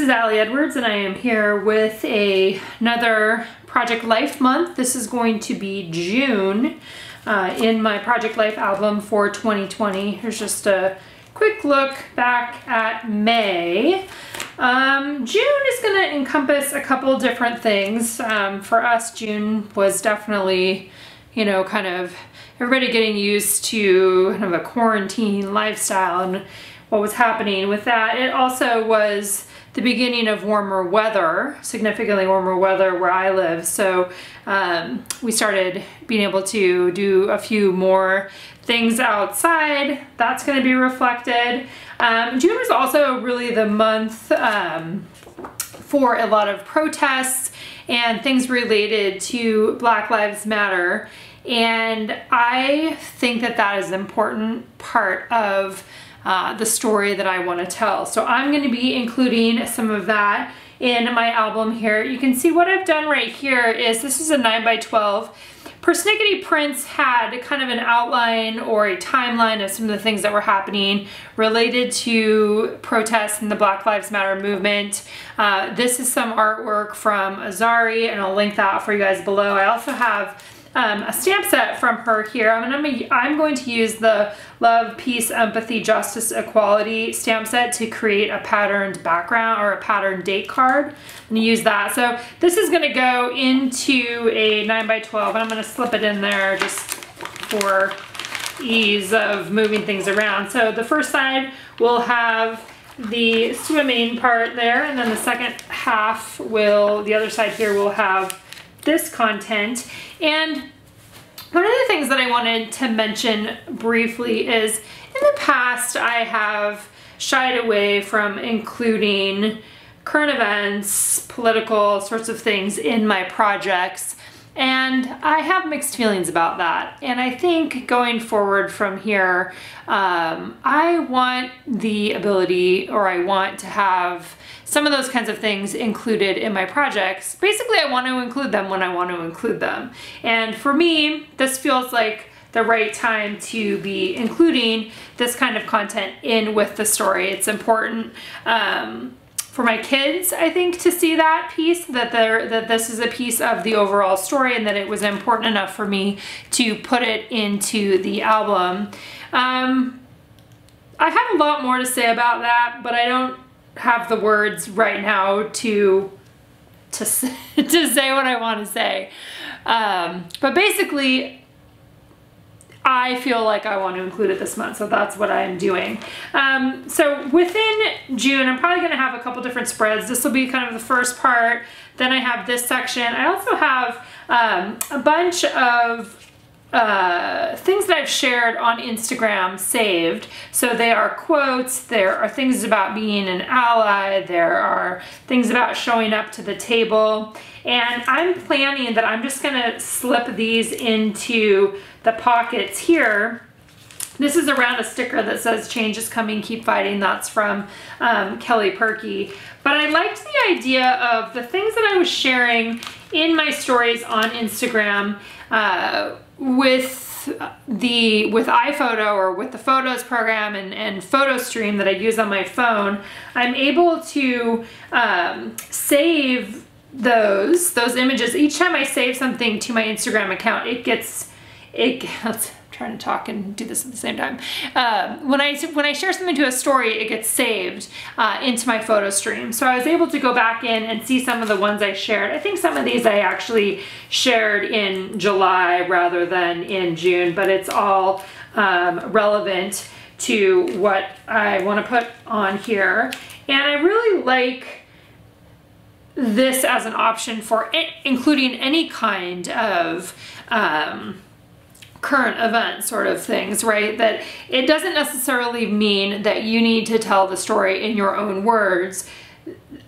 is Allie Edwards, and I am here with another Project Life month. This is going to be June in my Project Life album for 2020. Here's just a quick look back at May. June is going to encompass a couple different things. For us, June was definitely, you know, kind of everybody getting used to kind of a quarantine lifestyle and what was happening with that. It also was the beginning of warmer weather, significantly warmer weather where I live. So we started being able to do a few more things outside. That's going to be reflected. June was also really the month for a lot of protests and things related to Black Lives Matter. And I think that that is an important part of the story that I want to tell. So I'm going to be including some of that in my album here. You can see what I've done right here is this is a 9x12. Persnickety Prints had kind of an outline or a timeline of some of the things that were happening related to protests and the Black Lives Matter movement. This is some artwork from Azari, and I'll link that for you guys below. I also have a stamp set from her here. I'm going to use the Love, Peace, Empathy, Justice, Equality stamp set to create a patterned background or a patterned date card. I'm going to use that. So this is going to go into a 9x12, and I'm going to slip it in there just for ease of moving things around. So the first side will have the swimming part there, and then the second half the other side here will have this content. And one of the things that I wanted to mention briefly is in the past I have shied away from including current events, political sorts of things in my projects, and I have mixed feelings about that. And I think going forward from here, I want the ability, or I want to have some of those kinds of things included in my projects. Basically, I want to include them when I want to include them. And for me, this feels like the right time to be including this kind of content in with the story. It's important for my kids, I think, to see that piece, that this is a piece of the overall story, and that it was important enough for me to put it into the album. I have a lot more to say about that, but I don't have the words right now to say what I want to say. But basically, I feel like I want to include it this month, so that's what I'm doing. So within June, I'm probably going to have a couple different spreads. This will be kind of the first part. Then I have this section. I also have a bunch of things that I've shared on Instagram saved. So they are quotes, there are things about being an ally, there are things about showing up to the table, and I'm planning that I'm just gonna slip these into the pockets here. This is around a sticker that says "Change is coming, keep fighting." That's from Kelly Perky. But I liked the idea of the things that I was sharing in my stories on Instagram with iPhoto, or with the Photos program and Photo Stream that I use on my phone. I'm able to save those images. Each time I save something to my Instagram account, let's trying to talk and do this at the same time. When I share something to a story, it gets saved into my photo stream. So I was able to go back in and see some of the ones I shared. I think some of these I actually shared in July rather than in June, but it's all relevant to what I want to put on here. And I really like this as an option for including any kind of current event sort of things, right? That it doesn't necessarily mean that you need to tell the story in your own words.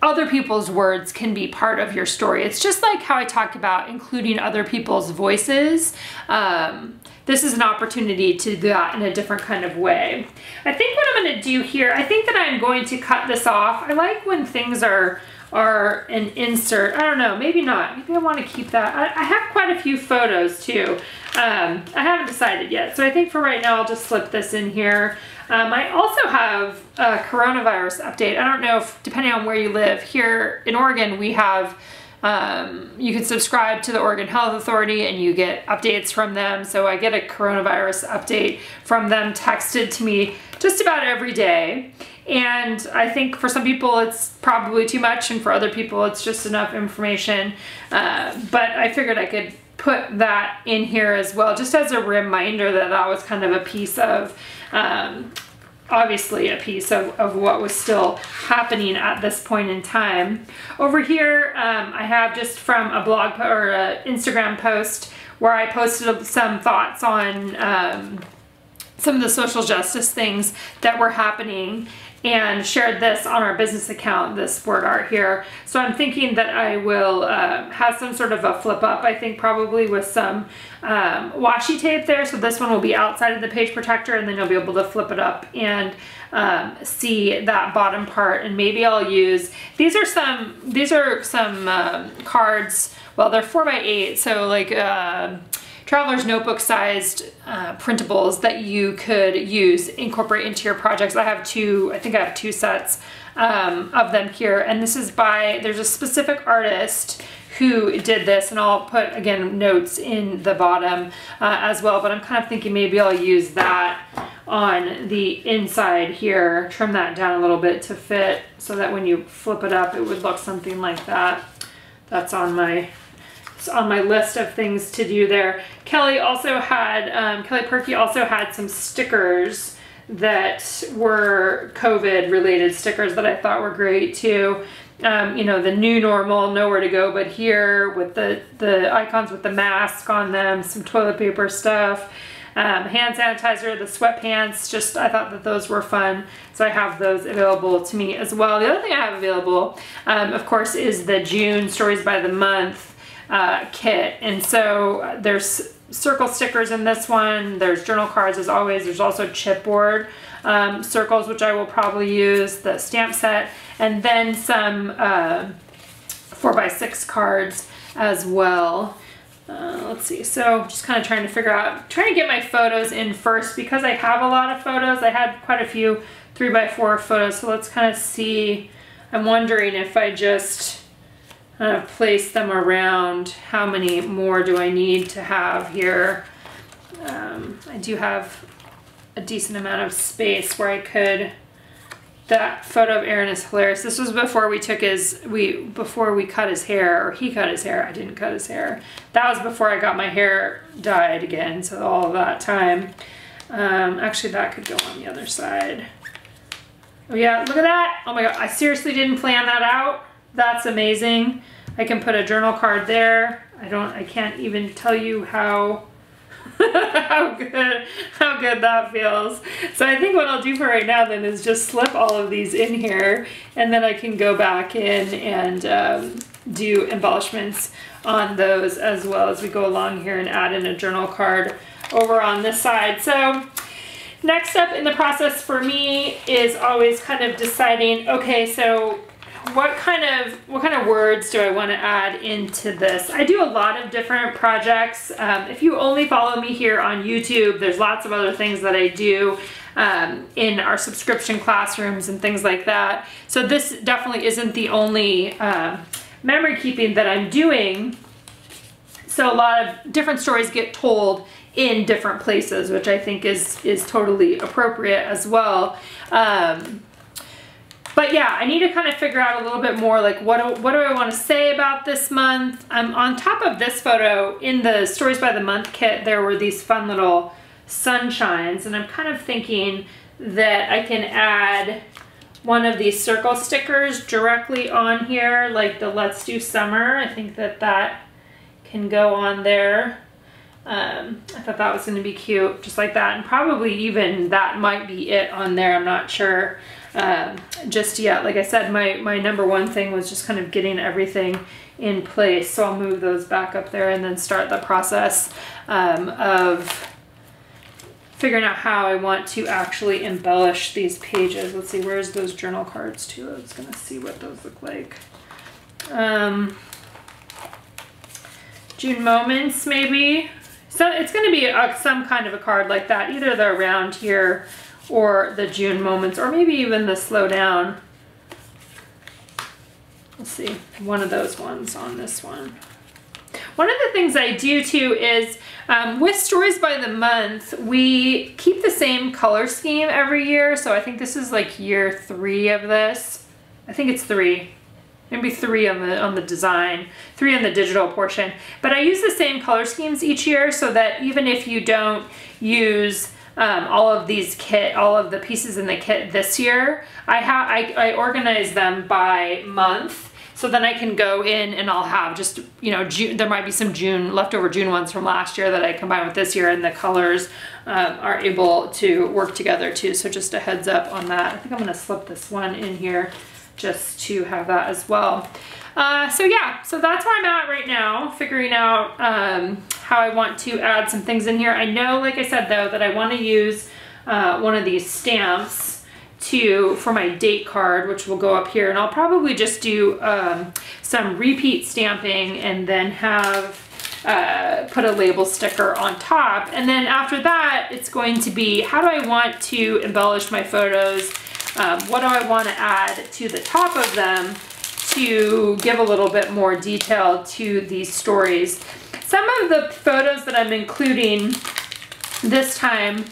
Other people's words can be part of your story. It's just like how I talked about including other people's voices. This is an opportunity to do that in a different kind of way. I think what I'm going to do here, I think that I'm going to cut this off. I like when things are an insert. I don't know, maybe not. Maybe I want to keep that. I have quite a few photos too. I haven't decided yet. So I think for right now, I'll just slip this in here. I also have a coronavirus update. I don't know if, depending on where you live, here in Oregon, we have, you can subscribe to the Oregon Health Authority and you get updates from them. So I get a coronavirus update from them texted to me just about every day. And I think for some people it's probably too much, and for other people it's just enough information. But I figured I could put that in here as well, just as a reminder that that was kind of a piece of, obviously a piece of what was still happening at this point in time. Over here, I have just from a blog or an Instagram post where I posted some thoughts on some of the social justice things that were happening, and shared this on our business account, this word art here. So I'm thinking that I will have some sort of a flip up, I think probably with some washi tape there. So this one will be outside of the page protector, and then you'll be able to flip it up and see that bottom part. And maybe I'll use, these are some cards, well, they're 4x8, so like traveler's notebook sized printables that you could use, incorporate into your projects. I have two, I think I have 2 sets of them here. And this is by, there's a specific artist who did this, and I'll put, again, notes in the bottom as well, but I'm kind of thinking maybe I'll use that on the inside here, trim that down a little bit to fit so that when you flip it up, it would look something like that. That's on my list of things to do there. Kelly also had, Kelly Perky also had some stickers that were COVID related stickers that I thought were great too. You know, the new normal, nowhere to go but here, with the icons with the mask on them, some toilet paper stuff, hand sanitizer, the sweatpants, just I thought that those were fun. So I have those available to me as well. The other thing I have available, of course, is the June Stories by the Month kit. And so there's circle stickers in this one, there's journal cards as always, there's also chipboard circles, which I will probably use, the stamp set, and then some 4x6 cards as well. Let's see, so just kind of trying to get my photos in first, because I have a lot of photos. I had quite a few 3x4 photos, so let's kind of see. I'm wondering if I just place them around, how many more do I need to have here. I do have a decent amount of space where I could, that photo of Aaron is hilarious. This was before we took before we cut his hair, or he cut his hair. I didn't cut his hair. That was before I got my hair dyed again, so all of that time. Actually that could go on the other side. Oh yeah, look at that. Oh my God, I seriously didn't plan that out. That's amazing. I can put a journal card there. I can't even tell you how how good that feels. So I think what I'll do for right now then is just slip all of these in here, and then I can go back in and do embellishments on those as well as we go along here, and add in a journal card over on this side. So next step in the process for me is always kind of deciding, okay, so what kind of words do I want to add into this? I do a lot of different projects. If you only follow me here on YouTube, there's lots of other things that I do in our subscription classrooms and things like that. So this definitely isn't the only memory keeping that I'm doing. So a lot of different stories get told in different places, which I think is totally appropriate as well. But yeah, I need to kind of figure out a little bit more, like what do I want to say about this month. On top of this photo, in the Stories by the Month kit, there were these fun little sunshines, and I'm kind of thinking that I can add one of these circle stickers directly on here, like the Let's Do Summer. I think that can go on there. I thought that was going to be cute, just like that, and probably even that might be it on there. I'm not sure just yet. Like I said, my number one thing was just kind of getting everything in place. So I'll move those back up there and then start the process of figuring out how I want to actually embellish these pages. Let's see, where's those journal cards too? I was gonna see what those look like. June Moments, maybe. So it's gonna be some kind of a card like that. Either they're around here or the June moments, or maybe even the slow down. Let's see, one of those ones on this one. One of the things I do too is with Stories by the Month, we keep the same color scheme every year. So I think this is like year 3 of this. I think it's 3. Maybe 3 on the design, 3 on the digital portion. But I use the same color schemes each year so that even if you don't use all of the pieces in the kit this year, I organize them by month. So then I can go in and I'll have just, you know, there might be some leftover June ones from last year that I combine with this year, and the colors are able to work together too. So just a heads up on that. I think I'm gonna slip this one in here just to have that as well. So yeah, so that's where I'm at right now, figuring out how I want to add some things in here. I know, like I said though, that I want to use one of these stamps for my date card, which will go up here, and I'll probably just do some repeat stamping and then have put a label sticker on top. And then after that, it's going to be, how do I want to embellish my photos? What do I want to add to the top of them to give a little bit more detail to these stories? Some of the photos that I'm including this time,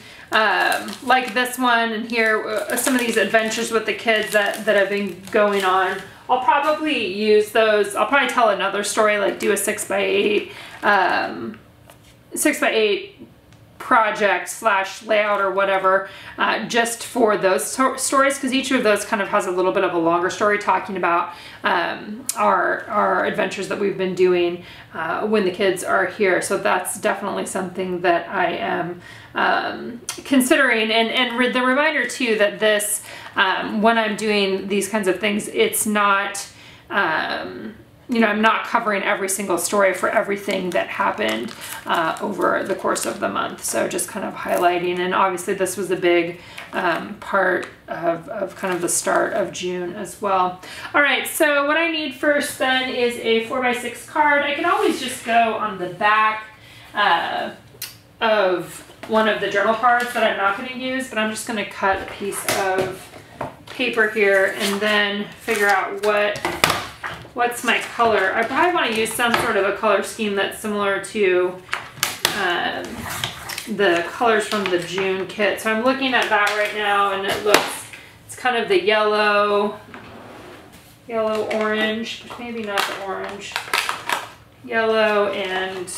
like this one and here, some of these adventures with the kids that have been going on, I'll probably use those. I'll probably tell another story, like do a 6x8 project / layout or whatever, just for those stories, because each of those kind of has a little bit of a longer story talking about our adventures that we've been doing when the kids are here. So that's definitely something that I am considering, and the reminder too that this, when I'm doing these kinds of things, it's not you know, I'm not covering every single story for everything that happened over the course of the month. So just kind of highlighting, and obviously this was a big part of kind of the start of June as well. All right, so what I need first then is a 4x6 card. I can always just go on the back of one of the journal cards that I'm not going to use, but I'm just going to cut a piece of paper here and then figure out what's my color. I probably want to use some sort of a color scheme that's similar to the colors from the June kit. So I'm looking at that right now, and it's kind of the yellow orange, maybe not the orange, yellow, and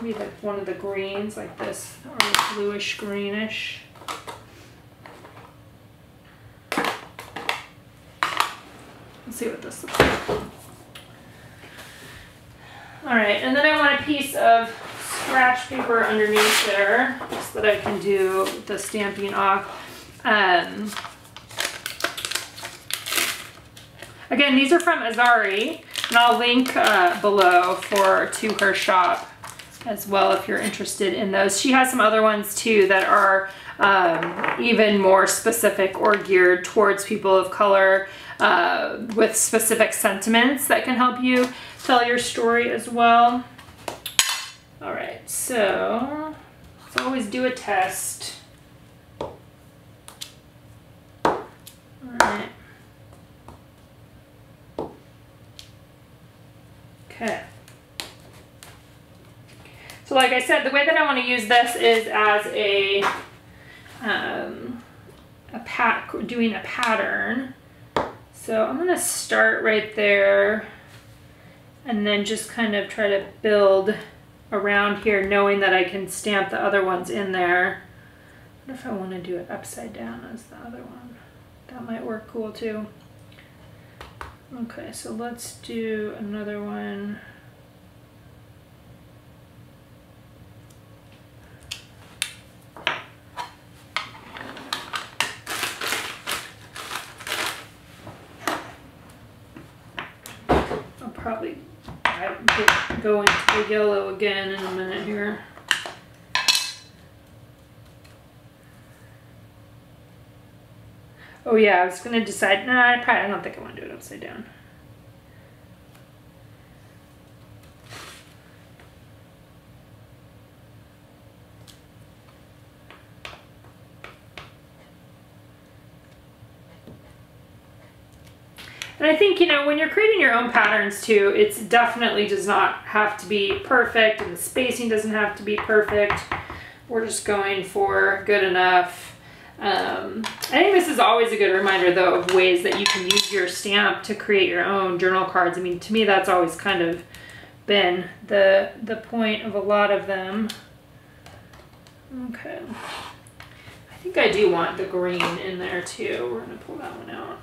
maybe like one of the greens like this, or bluish greenish. Let's see what this looks like. All right, and then I want a piece of scratch paper underneath there so that I can do the stamping off. Again, these are from Azari, and I'll link below to her shop as well if you're interested in those. She has some other ones too that are even more specific or geared towards people of color, with specific sentiments that can help you tell your story as well. All right, so let's always do a test. All right. Okay. So like I said, the way that I want to use this is as doing a pattern. So I'm going to start right there and then just kind of try to build around here, knowing that I can stamp the other ones in there. What if I want to do it upside down as the other one? That might work cool too. Okay, so let's do another one. Probably go into the yellow again in a minute here. Oh yeah, I was gonna decide. No, I don't think I want to do it upside down. And I think, you know, when you're creating your own patterns too, it's definitely does not have to be perfect, and the spacing doesn't have to be perfect. We're just going for good enough. I think this is always a good reminder though of ways that you can use your stamp to create your own journal cards. I mean, to me that's always kind of been the point of a lot of them. Okay. I think I do want the green in there too. We're gonna pull that one out.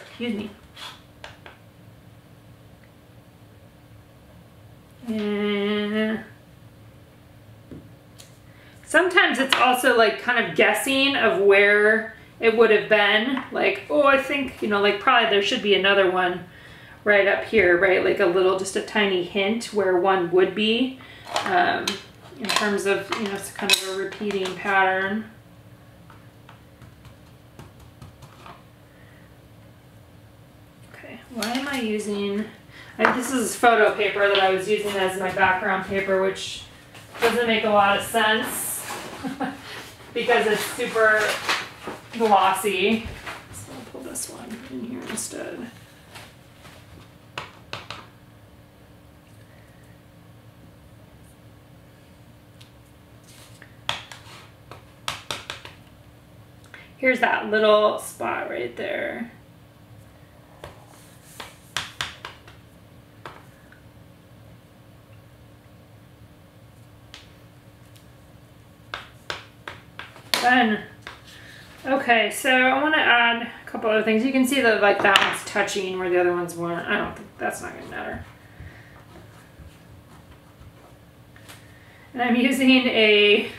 Excuse me. And sometimes it's also like kind of guessing of where it would have been. Like, oh, I think, you know, like probably there should be another one right up here, right? Like a little, just a tiny hint where one would be, in terms of, you know, it's kind of a repeating pattern. Okay, why am I using, this is photo paper that I was using as my background paper, which doesn't make a lot of sense because it's super glossy. So I'll pull this one in here instead. Here's that little spot right there. Done. Okay, so I want to add a couple other things. You can see that like that one's touching where the other ones weren't. I don't think that's not gonna matter. And I'm using a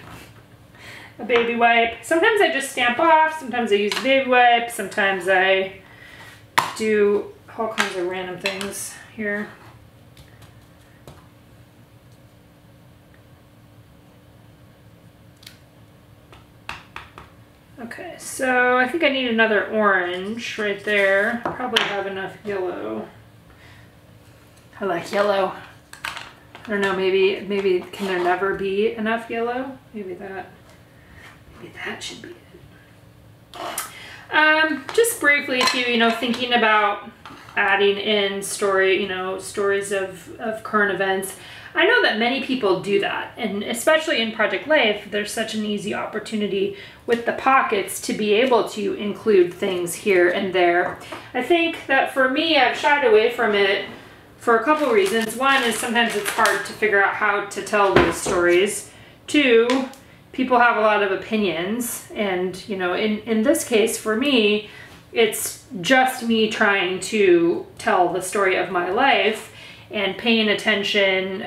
baby wipe. Sometimes I just stamp off, sometimes I use a baby wipe, sometimes I do all kinds of random things here. Okay, so I think I need another orange right there. Probably have enough yellow. I like yellow. I don't know, maybe can there never be enough yellow? Maybe that should be it. Just briefly, if you know, thinking about adding in stories of current events. I know that many people do that, and especially in Project Life, there's such an easy opportunity with the pockets to be able to include things here and there. I think that for me, I've shied away from it for a couple reasons. One is sometimes it's hard to figure out how to tell those stories. Two, people have a lot of opinions, and you know, in this case for me, it's just me trying to tell the story of my life, and paying attention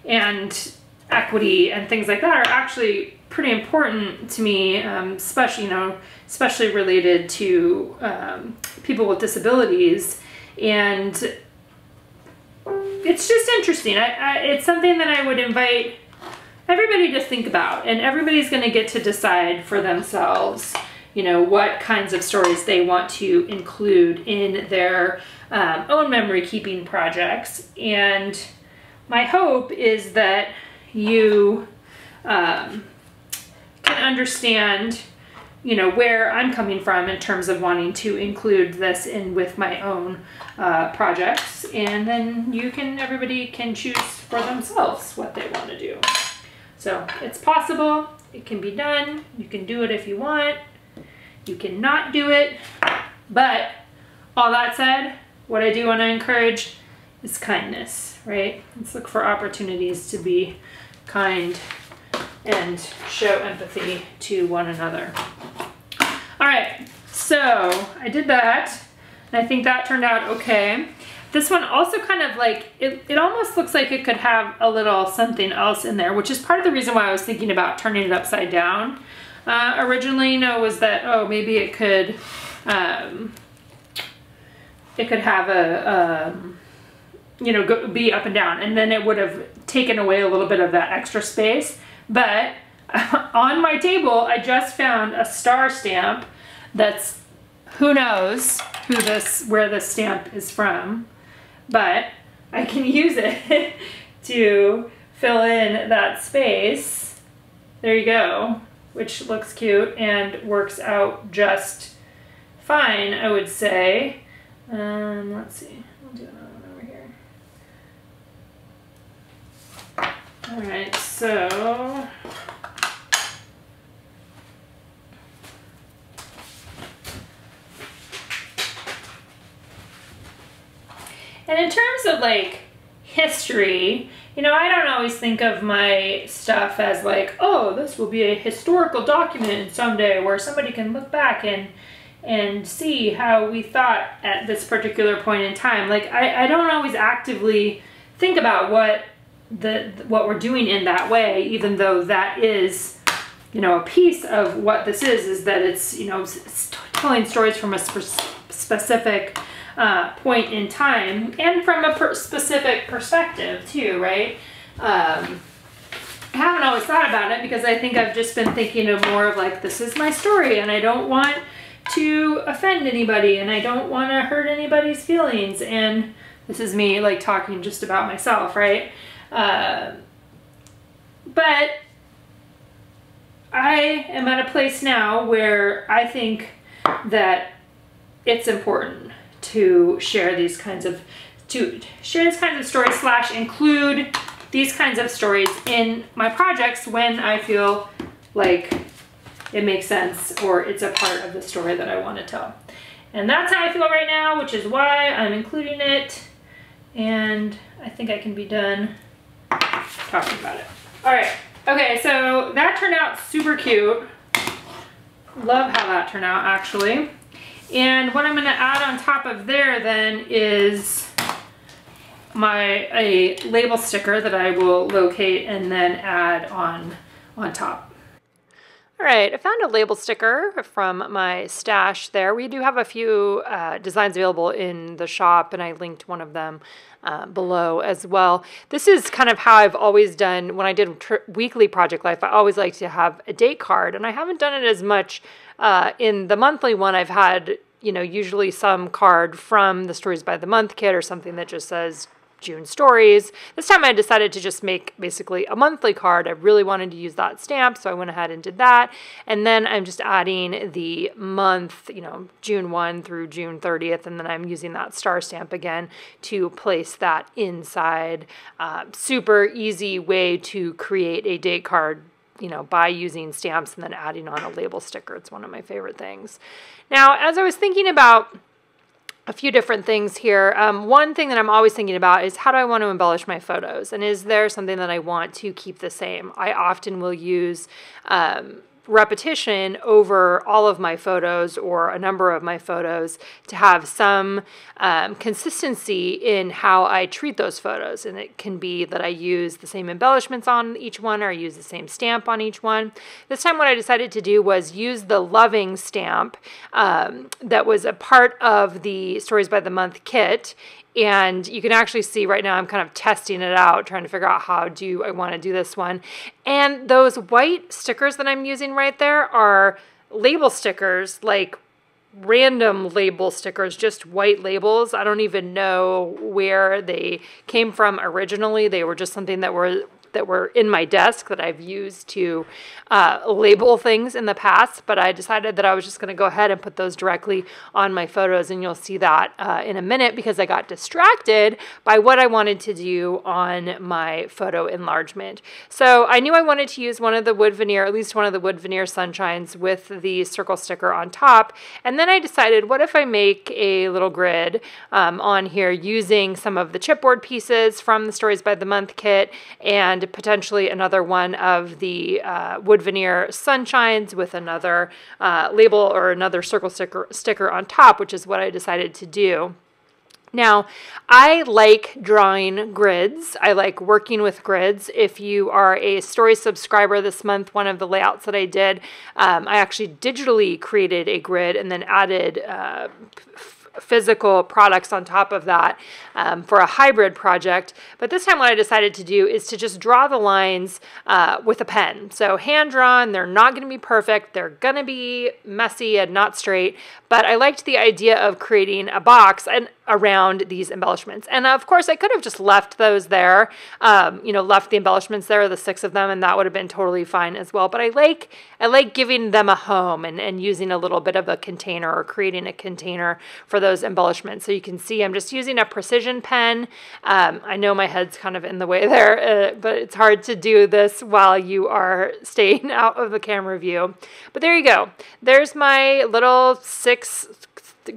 and equity and things like that are actually pretty important to me, especially related to people with disabilities. And it's just interesting. It's something that I would invite everybody to think about, and everybody's going to get to decide for themselves, you know, what kinds of stories they want to include in their own memory keeping projects. And my hope is that you can understand, you know, where I'm coming from in terms of wanting to include this in with my own projects, and then everybody can choose for themselves what they want to do. So it's possible, it can be done, you can do it if you want, you cannot do it, but all that said, what I do want to encourage is kindness, right? Let's look for opportunities to be kind and show empathy to one another. All right, so I did that, and I think that turned out okay. This one also kind of like, it almost looks like it could have a little something else in there, which is part of the reason why I was thinking about turning it upside down. Originally, you know, was that, oh, maybe it could have a, you know, be up and down, and then it would have taken away a little bit of that extra space. But on my table, I just found a star stamp that's, who knows where this stamp is from, but I can use it to fill in that space. There you go, which looks cute and works out just fine, I would say. Let's see, we'll do another one over here. All right, so and in terms of like history, you know, I don't always think of my stuff as like, oh, this will be a historical document someday where somebody can look back and see how we thought at this particular point in time. Like, I don't always actively think about what we're doing in that way, even though that is, you know, a piece of what this is that it's, you know, telling stories from a specific point in time and from a specific perspective too, right? I haven't always thought about it because I think I've just been thinking of more of like, this is my story and I don't want to offend anybody and I don't want to hurt anybody's feelings, and this is me like talking just about myself, right? But I am at a place now where I think that it's important to share these kinds of stories / include these kinds of stories in my projects when I feel like it makes sense or it's a part of the story that I want to tell. And that's how I feel right now, which is why I'm including it. And I think I can be done talking about it. All right. Okay, so that turned out super cute. Love how that turned out, actually. And what I'm going to add on top of there then is a label sticker that I will locate and then add on top. All right, I found a label sticker from my stash there. We do have a few designs available in the shop, and I linked one of them below as well. This is kind of how I've always done when I did weekly Project Life. I always like to have a date card, and I haven't done it as much in the monthly one. I've had, you know, usually some card from the Stories by the Month kit or something that just says June stories. This time I decided to just make basically a monthly card. I really wanted to use that stamp, so I went ahead and did that. And then I'm just adding the month, you know, June 1 through June 30th, and then I'm using that star stamp again to place that inside. Super easy way to create a date card, you know, by using stamps and then adding on a label sticker. It's one of my favorite things. Now, as I was thinking about a few different things here. One thing that I'm always thinking about is, how do I want to embellish my photos? And is there something that I want to keep the same? I often will use repetition over all of my photos or a number of my photos to have some consistency in how I treat those photos. And it can be that I use the same embellishments on each one, or I use the same stamp on each one. This time what I decided to do was use the loving stamp that was a part of the Stories by the Month kit. And you can actually see right now I'm kind of testing it out, trying to figure out how do I want to do this one. And those white stickers that I'm using right there are label stickers, like random label stickers, just white labels. I don't even know where they came from originally. They were just something that were in my desk that I've used to label things in the past, but I decided that I was just going to go ahead and put those directly on my photos, and you'll see that in a minute because I got distracted by what I wanted to do on my photo enlargement. So I knew I wanted to use one of the wood veneer, at least one of the wood veneer sunshines with the circle sticker on top, and then I decided, what if I make a little grid on here using some of the chipboard pieces from the Stories by the Month kit and potentially another one of the wood veneer sunshines with another label or another circle sticker on top, which is what I decided to do. Now, I like drawing grids. I like working with grids. If you are a Story subscriber this month, one of the layouts that I did, I actually digitally created a grid and then added physical products on top of that for a hybrid project. But this time what I decided to do is to just draw the lines with a pen. So hand drawn, they're not going to be perfect. They're going to be messy and not straight. But I liked the idea of creating a box. And around these embellishments. And of course I could have just left those there, you know, left the embellishments there, the 6 of them, and that would have been totally fine as well. But I like giving them a home and using a little bit of a container or creating a container for those embellishments. So you can see I'm just using a precision pen. I know my head's kind of in the way there, but it's hard to do this while you are staying out of the camera view. But there you go. There's my little 6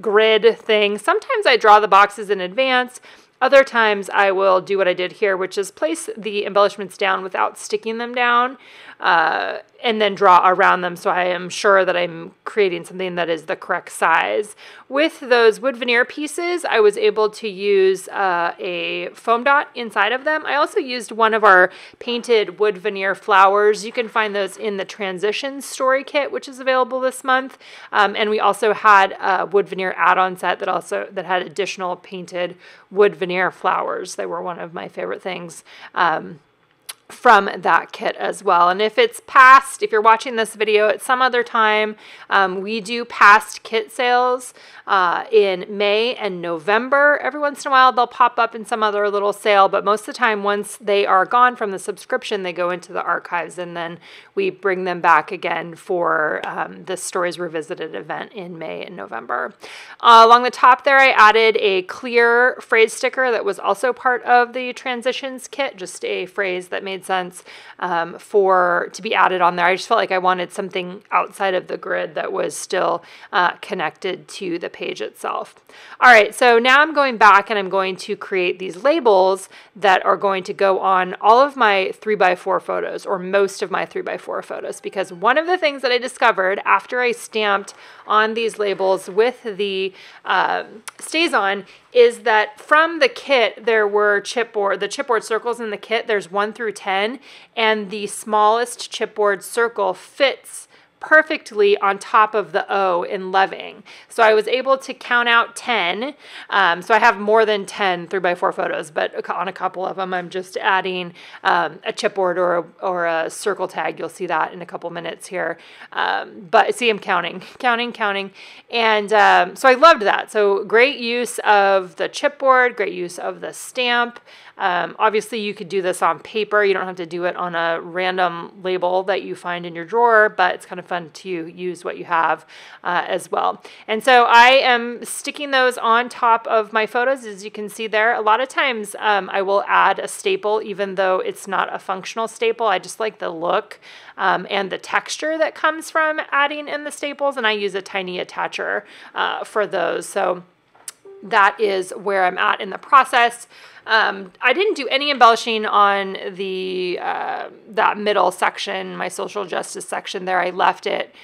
grid thing. Sometimes I draw the boxes in advance. Other times I will do what I did here, which is place the embellishments down without sticking them down, and then draw around them so I am sure that I'm creating something that is the correct size. With those wood veneer pieces, I was able to use a foam dot inside of them. I also used one of our painted wood veneer flowers. You can find those in the Transitions Story Kit, which is available this month. And we also had a wood veneer add-on set that had additional painted wood veneer flowers. They were one of my favorite things from that kit as well. And if it's past, if you're watching this video at some other time, we do past kit sales in May and November. Every once in a while they'll pop up in some other little sale, but most of the time once they are gone from the subscription, they go into the archives, and then we bring them back again for the Stories Revisited event in May and November. Along the top there, I added a clear phrase sticker that was also part of the Transitions kit, just a phrase that made sense to be added on there. I just felt like I wanted something outside of the grid that was still connected to the page itself. All right, so now I'm going back and I'm going to create these labels that are going to go on all of my 3x4 photos, or most of my 3x4 photos, because one of the things that I discovered after I stamped on these labels with the StazOn is that from the kit there were the chipboard circles in the kit. There's 1 through 10, and the smallest chipboard circle fits perfectly on top of the O in Leving. So I was able to count out 10. So I have more than 10 3x4 photos, but on a couple of them I'm just adding a chipboard or a circle tag. You'll see that in a couple minutes here. But see, I'm counting. And so I loved that. So great use of the chipboard, great use of the stamp. Obviously you could do this on paper. You don't have to do it on a random label that you find in your drawer, but it's kind of fun to use what you have as well. And so I am sticking those on top of my photos, as you can see there. A lot of times I will add a staple, even though it's not a functional staple. I just like the look and the texture that comes from adding in the staples, and I use a tiny attacher for those. So that is where I'm at in the process. I didn't do any embellishing on the that middle section, my social justice section there. I left it,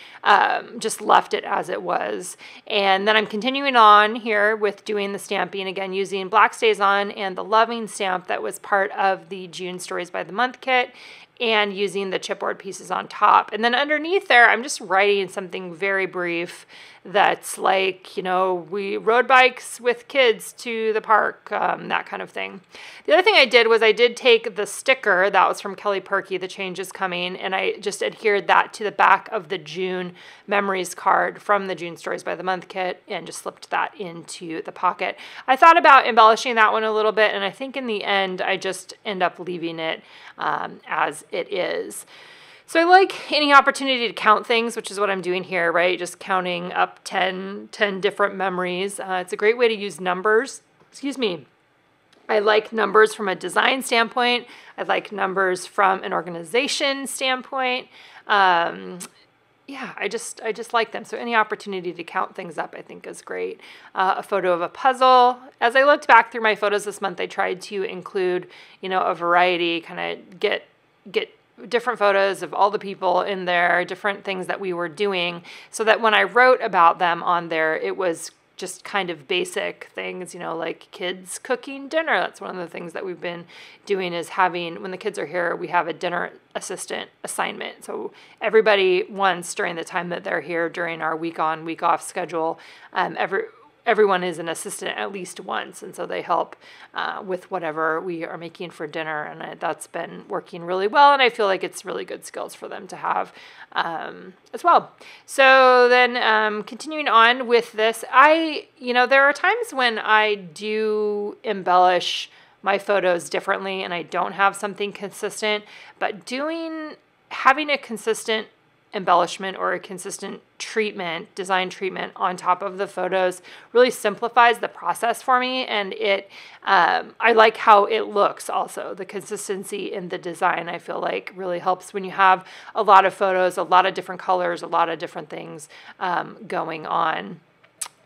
just left it as it was. And then I'm continuing on here with doing the stamping, again using black StazOn and the Loving stamp that was part of the June Stories by the Month kit, and using the chipboard pieces on top. And then underneath there, I'm just writing something very brief that's like, you know, we rode bikes with kids to the park, that kind of thing. The other thing I did was I did take the sticker that was from Kelly Perky, The Change is Coming, and I just adhered that to the back of the June Memories card from the June Stories by the Month kit and just slipped that into the pocket. I thought about embellishing that one a little bit, and I think in the end I just end up leaving it as it is. So I like any opportunity to count things, which is what I'm doing here, right? Just counting up 10 different memories. It's a great way to use numbers. Excuse me. I like numbers from a design standpoint. I like numbers from an organization standpoint. Yeah, I just like them. So any opportunity to count things up, I think, is great. A photo of a puzzle. As I looked back through my photos this month, I tried to include, you know, a variety, kind of get different photos of all the people in there, different things that we were doing, so that when I wrote about them on there, it was just kind of basic things, you know, like kids cooking dinner. That's one of the things that we've been doing, is having, when the kids are here, we have a dinner assistant assignment. So everybody once during the time that they're here, during our week on, week off schedule, everyone is an assistant at least once, and so they help with whatever we are making for dinner, and that's been working really well, and I feel like it's really good skills for them to have as well. So then continuing on with this, there are times when I do embellish my photos differently and I don't have something consistent, but having a consistent embellishment or a consistent design treatment on top of the photos really simplifies the process for me, and I like how it looks also. The consistency in the design, I feel like, really helps when you have a lot of photos, a lot of different colors, a lot of different things going on.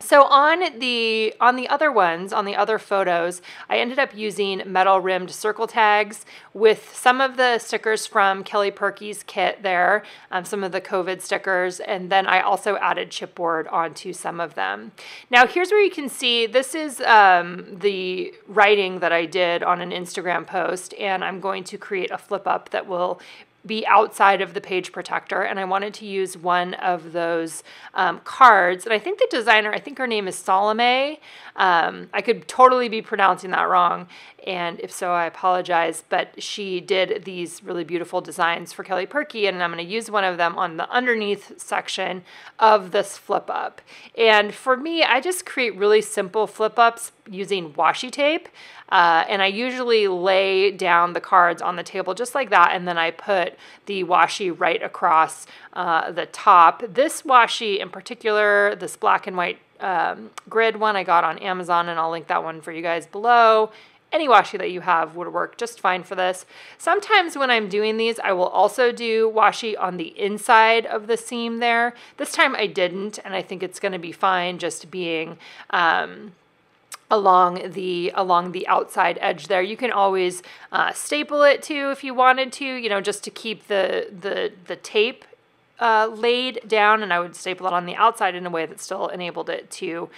So on the other photos, I ended up using metal rimmed circle tags with some of the stickers from Kelly Purkey's kit there, some of the COVID stickers, and then I also added chipboard onto some of them. Now here's where you can see, this is the writing that I did on an Instagram post, and I'm going to create a flip up that will be outside of the page protector, and I wanted to use one of those cards, and I think the designer, I think her name is Salome. I could totally be pronouncing that wrong, and if so, I apologize, but she did these really beautiful designs for Kelly Purkey, and I'm going to use one of them on the underneath section of this flip up. And for me, I just create really simple flip ups using washi tape, and I usually lay down the cards on the table just like that, and then I put the washi right across the top. This washi in particular, this black and white grid one, I got on Amazon, and I'll link that one for you guys below. Any washi that you have would work just fine for this. Sometimes when I'm doing these, I will also do washi on the inside of the seam there. This time I didn't, and I think it's going to be fine just being along the outside edge there. You can always staple it too if you wanted to, just to keep the tape laid down, and I would staple it on the outside in a way that still enabled it to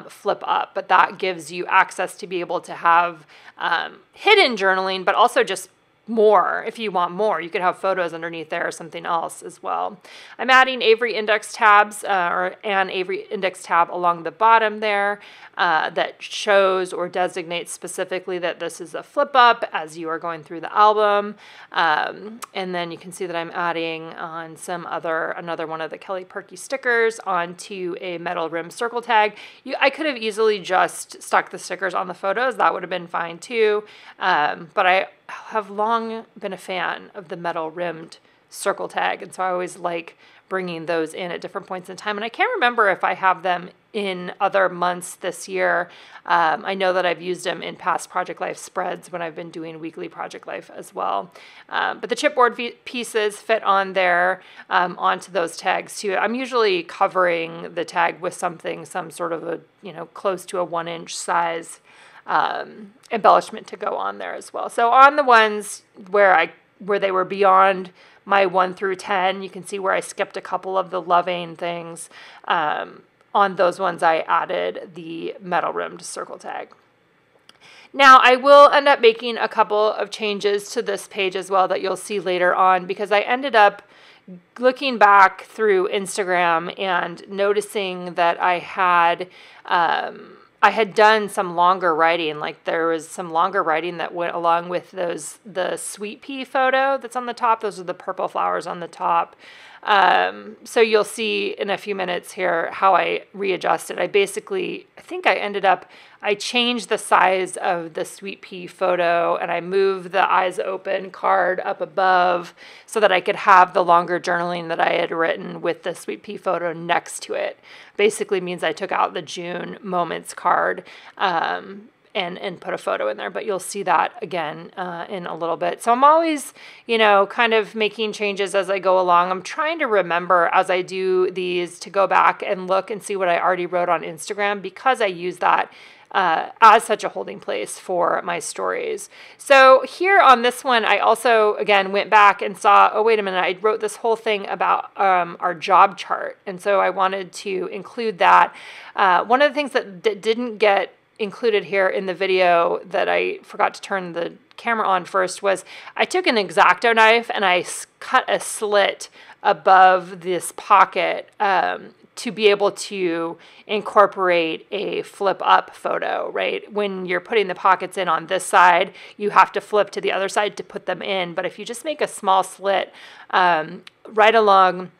flip up. But that gives you access to be able to have hidden journaling, but also just more. If you want more, you could have photos underneath there or something else as well. I'm adding Avery index tabs and Avery index tab along the bottom there that shows or designates specifically that this is a flip up as you are going through the album. And then you can see that I'm adding on another one of the Kelly Purkey stickers onto a metal rim circle tag. I could have easily just stuck the stickers on the photos. That would have been fine too. But I have long been a fan of the metal rimmed circle tag, and so I always like bringing those in at different points in time, and I can't remember if I have them in other months this year. I know that I've used them in past Project Life spreads when I've been doing weekly Project Life as well. But the chipboard pieces fit on there onto those tags too. I'm usually covering the tag with some sort of a, close to a 1-inch size embellishment to go on there as well. So on the ones where they were beyond my 1 through 10, you can see where I skipped a couple of the loving things. On those ones, I added the metal rimmed circle tag. Now, I will end up making a couple of changes to this page as well that you'll see later on, because I ended up looking back through Instagram and noticing that I had done some longer writing. Like there was some longer writing that went along with the sweet pea photo that's on the top. Those are the purple flowers on the top. So you'll see in a few minutes here how I readjusted. I changed the size of the sweet pea photo, and I moved the eyes open card up above so that I could have the longer journaling that I had written with the sweet pea photo next to it. Basically means I took out the June moments card, and put a photo in there, but you'll see that again in a little bit. So I'm always, kind of making changes as I go along. I'm trying to remember as I do these to go back and look and see what I already wrote on Instagram, because I use that as such a holding place for my stories. So here on this one, I also, again, went back and saw, oh, wait a minute, I wrote this whole thing about our job chart. And so I wanted to include that. One of the things that didn't get included here in the video that I forgot to turn the camera on first was I took an X-Acto knife and I cut a slit above this pocket to be able to incorporate a flip up photo, right? When you're putting the pockets in on this side, you have to flip to the other side to put them in. But if you just make a small slit right along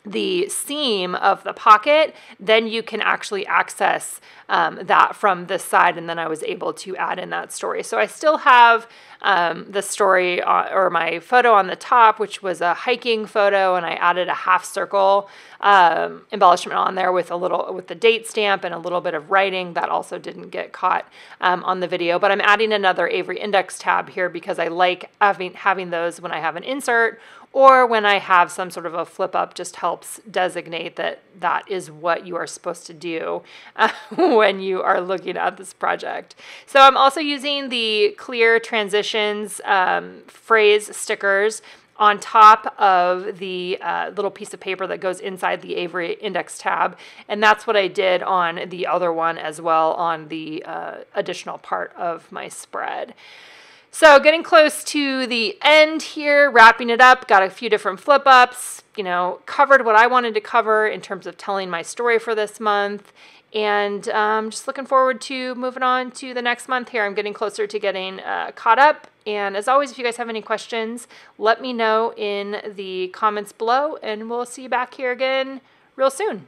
the seam of the pocket, then you can actually access that from this side. And then I was able to add in that story. So I still have the story or my photo on the top, which was a hiking photo, and I added a half circle embellishment on there with the date stamp and a little bit of writing that also didn't get caught on the video. But I'm adding another Avery Index tab here because I like having those when I have an insert or when I have some sort of a flip up. Just helps designate that that is what you are supposed to do when you are looking at this project. So I'm also using the clear transitions phrase stickers on top of the little piece of paper that goes inside the Avery Index tab. And that's what I did on the other one as well on the additional part of my spread. So getting close to the end here, wrapping it up, got a few different flip ups, covered what I wanted to cover in terms of telling my story for this month. And just looking forward to moving on to the next month here. I'm getting closer to getting caught up. And as always, if you guys have any questions, let me know in the comments below, and we'll see you back here again real soon.